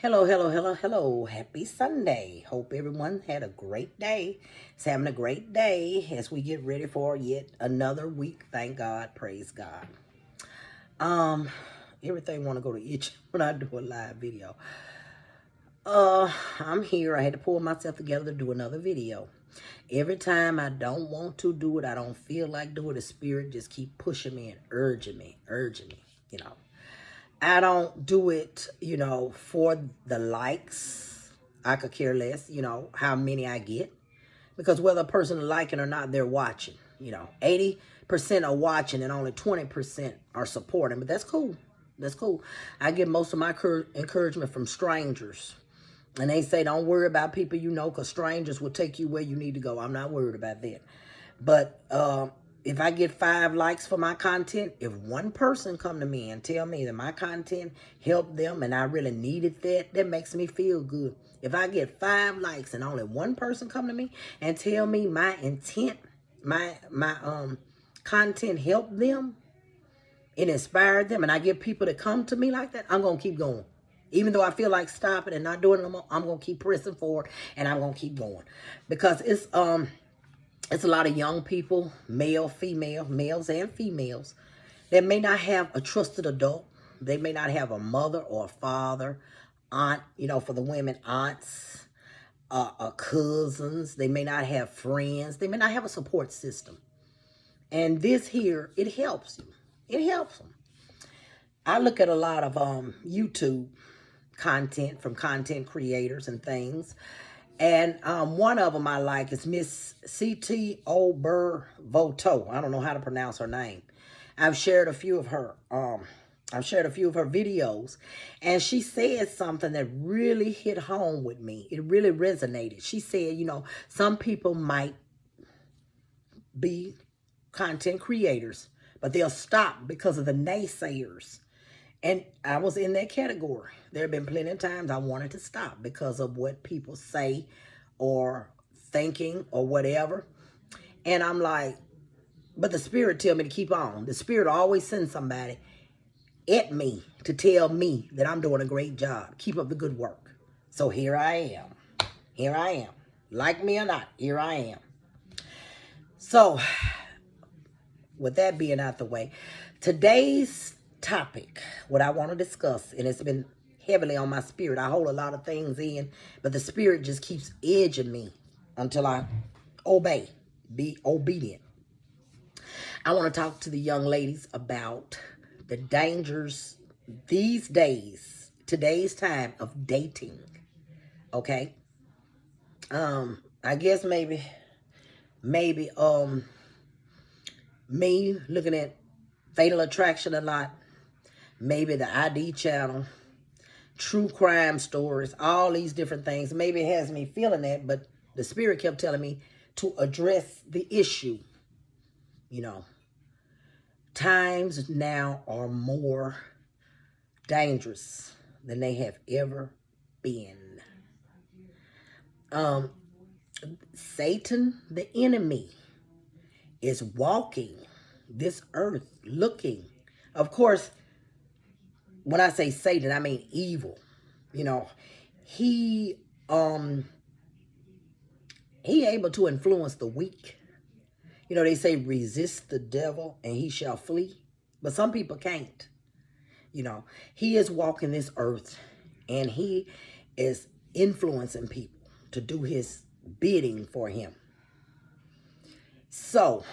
Hello, hello, hello, hello. Happy Sunday. Hope everyone had a great day. It's having a great day as we get ready for yet another week. Thank God. Praise God. Um, Everything want to go to itch when I do a live video. I'm here. I had to pull myself together to do another video. Every time I don't want to do it, I don't feel like doing it, the spirit just keep pushing me and urging me, you know. I don't do it, for the likes. I could care less, how many I get. Because whether a person is liking or not, they're watching. 80% are watching and only 20% are supporting. But that's cool. That's cool. I get most of my encouragement from strangers. And they say, don't worry about people you know, because strangers will take you where you need to go. I'm not worried about that. But if I get 5 likes for my content, if one person come to me and tell me that my content helped them and I really needed that makes me feel good. If I get 5 likes and only one person come to me and tell me my intent, my content helped them, it inspired them, and I get people to come to me like that, I'm going to keep going. Even though I feel like stopping and not doing it no more, I'm going to keep pressing forward and I'm going to keep going. Because it's a lot of young people, male, female, males and females, that may not have a trusted adult. They may not have a mother or a father, aunt, for the women, aunts, cousins. They may not have friends. They may not have a support system. And this here, it helps you. It helps them. I look at a lot of YouTube content from content creators and things. And one of them I like is Miss C.T. Obervoto. I don't know how to pronounce her name. I've shared a few of her videos, and she said something that really hit home with me. It really resonated. She said, some people might be content creators, but they'll stop because of the naysayers. And I was in that category. There have been plenty of times I wanted to stop because of what people say or thinking or whatever. And I'm like, but the Spirit tell me to keep on. The Spirit always sends somebody at me to tell me that I'm doing a great job. Keep up the good work. So here I am. Here I am. Like me or not, here I am. So, with that being out the way, today's topic, what I want to discuss, and it's been heavily on my spirit. I hold a lot of things in, but the Spirit just keeps edging me until I obey, be obedient. I want to talk to the young ladies about the dangers these days, today's time of dating. Okay? I guess maybe me looking at Fatal Attraction a lot, maybe the ID channel, true crime stories, all these different things. Maybe it has me feeling that, but the Spirit kept telling me to address the issue. Times now are more dangerous than they have ever been. Satan, the enemy, is walking this earth looking. Of course, when I say Satan, I mean evil. He able to influence the weak. They say resist the devil and he shall flee. But some people can't. He is walking this earth and he is influencing people to do his bidding for him. So,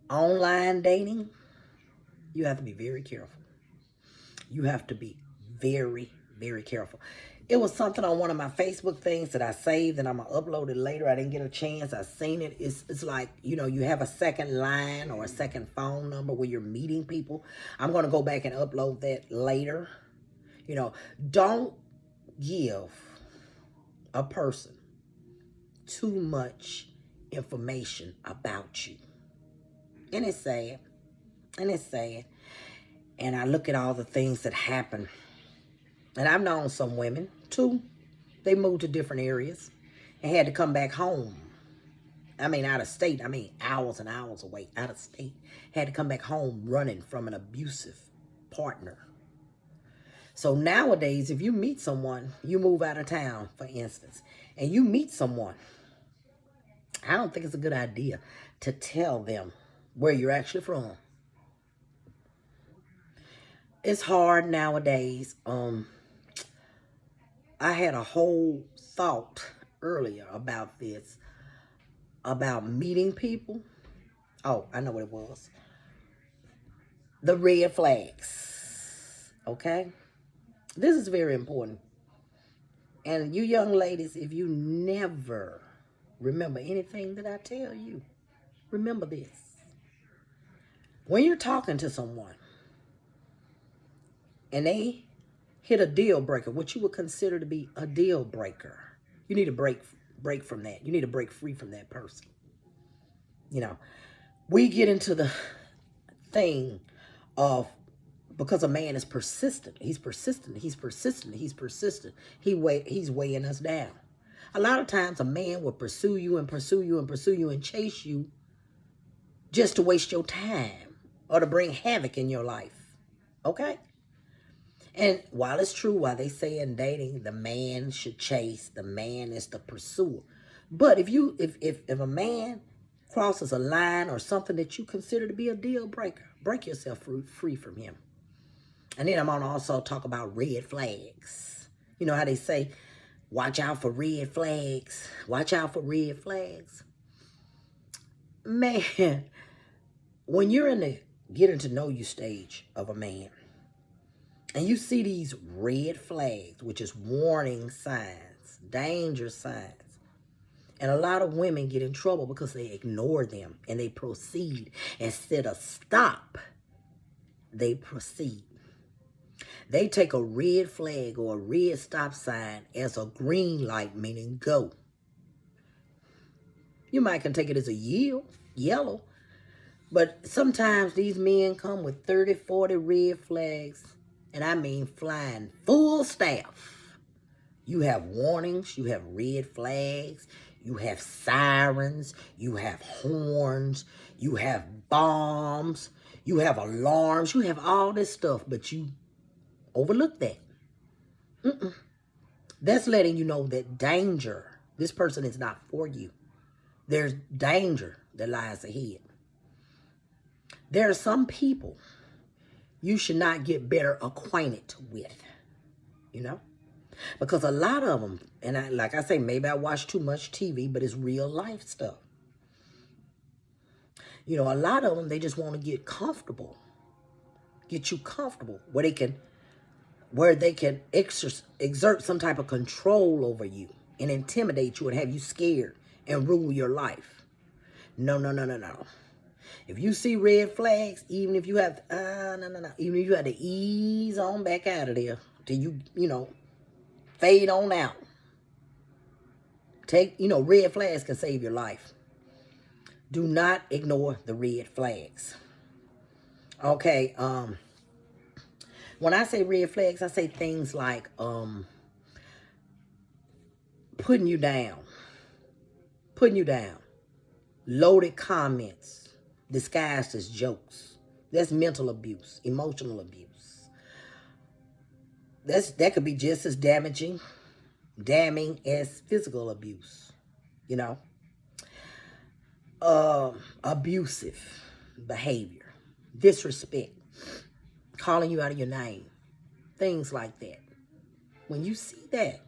online dating, you have to be very careful. You have to be very, very careful. It was something on one of my Facebook things that I saved and I'm going to upload it later. I didn't get a chance. I seen it. It's like, you have a second line or a second phone number where you're meeting people. I'm going to go back and upload that later. Don't give a person too much information about you. And it's sad. And it's sad. And I look at all the things that happen. And I've known some women, too. They moved to different areas and had to come back home. Out of state. Hours and hours away, out of state. Had to come back home running from an abusive partner. So nowadays, if you meet someone, you move out of town, for instance, and you meet someone, I don't think it's a good idea to tell them where you're actually from. It's hard nowadays. I had a whole thought earlier about this, about meeting people. Oh, I know what it was. The red flags. Okay? This is very important. And you young ladies, if you never remember anything that I tell you, remember this. When you're talking to someone and they hit a deal breaker, what you would consider to be a deal breaker, you need to break from that. You need to break free from that person. You know, we get into the thing of, because a man is persistent. He's persistent. He's persistent. He's persistent. He's weighing us down. A lot of times a man will pursue you and pursue you and pursue you and chase you just to waste your time or to bring havoc in your life. Okay? And while it's true, while they say in dating, the man should chase, the man is the pursuer. But if a man crosses a line or something that you consider to be a deal breaker, break yourself free from him. And then I'm going to also talk about red flags. You know how they say, watch out for red flags. Watch out for red flags. Man, when you're in the getting to know you stage of a man, and you see these red flags, which is warning signs, danger signs, and a lot of women get in trouble because they ignore them and they proceed. Instead of stop, they proceed. They take a red flag or a red stop sign as a green light, meaning go. You might can take it as a yellow, but sometimes these men come with 30, 40 red flags, and I mean flying full staff. You have warnings, you have red flags, you have sirens, you have horns, you have bombs, you have alarms, you have all this stuff, but you overlook that. That's letting you know that danger, this person is not for you. There's danger that lies ahead. There are some people you should not get better acquainted with, you know? Because a lot of them, and like I say, maybe I watch too much TV, but it's real life stuff. You know, a lot of them, they just want to get comfortable. Get you comfortable where they can exert some type of control over you and intimidate you and have you scared and rule your life. No. If you see red flags, even if you have, even if you have to ease on back out of there till you fade on out. Red flags can save your life. Do not ignore the red flags. Okay, when I say red flags, I say things like putting you down, loaded comments disguised as jokes. That's mental abuse, emotional abuse. That could be just as damning as physical abuse, abusive behavior, disrespect, calling you out of your name, things like that. When you see that,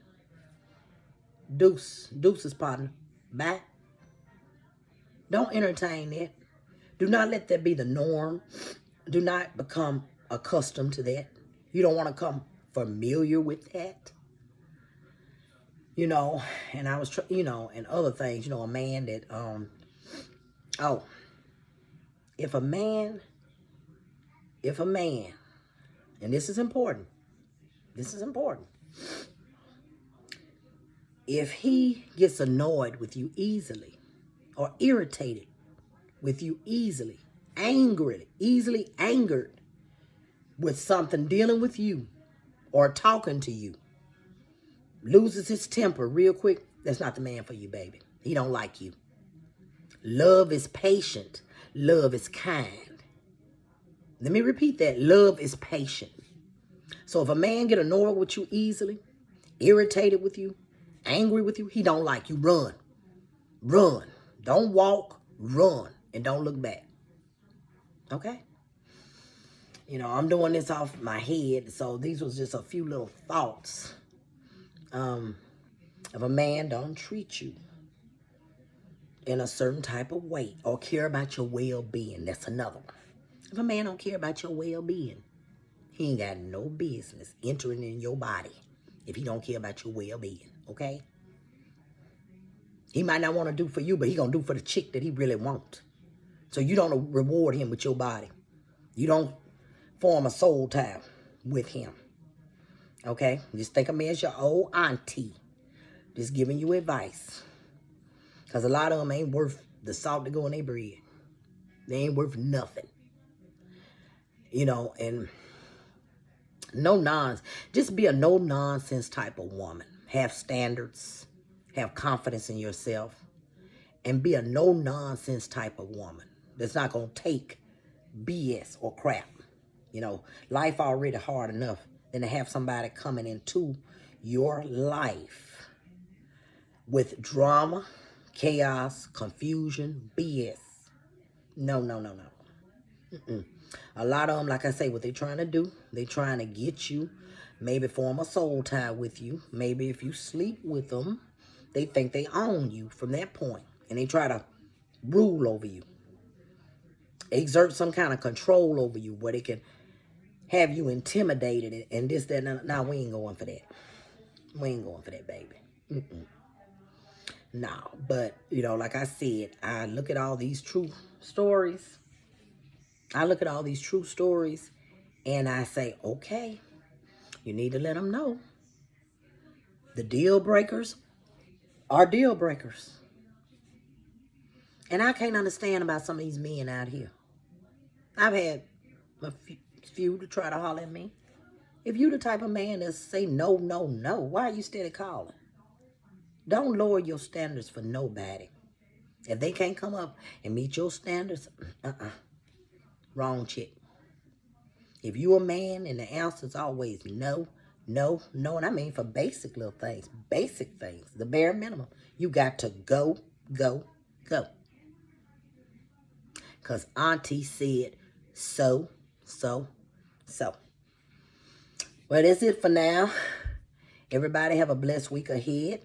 deuces, partner, bye. Don't entertain that. Do not let that be the norm. Do not become accustomed to that. You don't want to come familiar with that. And I was, and other things, a man that, if a man, and this is important, if he gets annoyed with you easily or irritated with you easily angered with something dealing with you or talking to you, loses his temper real quick, that's not the man for you, baby. He don't like you. Love is patient. Love is kind. Let me repeat that. Love is patient. So if a man get annoyed with you easily, irritated with you, angry with you, he don't like you. Run. Run. Don't walk. Run. And don't look back. Okay? You know, I'm doing this off my head, so these was just a few little thoughts. If a man don't treat you in a certain type of way or care about your well-being, that's another one. If a man don't care about your well-being, he ain't got no business entering in your body if he don't care about your well-being, okay? He might not want to do for you, but he gonna do for the chick that he really wants. So you don't reward him with your body. You don't form a soul tie with him, okay? Just think of me as your old auntie, just giving you advice. Because a lot of them ain't worth the salt to go in their bread. They ain't worth nothing. You know, and just be a no-nonsense type of woman. Have standards. Have confidence in yourself. And be a no-nonsense type of woman that's not going to take BS or crap. You know, life already hard enough than to have somebody coming into your life with drama, chaos, confusion, BS. No. A lot of them, like I say, what they trying to do, they trying to get you, maybe form a soul tie with you. Maybe if you sleep with them, they think they own you from that point. And they try to rule over you. Exert some kind of control over you where they can have you intimidated and this, that, and now we ain't going for that. We ain't going for that, baby. No, but, you know, like I said, I look at all these true stories. And I say, okay, you need to let them know. The deal breakers are deal breakers. And I can't understand about some of these men out here. I've had a few to try to holler at me. If you the type of man that say no, why are you steady calling? Don't lower your standards for nobody. If they can't come up and meet your standards, wrong chick. If you a man and the answer is always no, and I mean for basic little things, the bare minimum, you got to go. Because auntie said so. Well, that's it for now. Everybody have a blessed week ahead.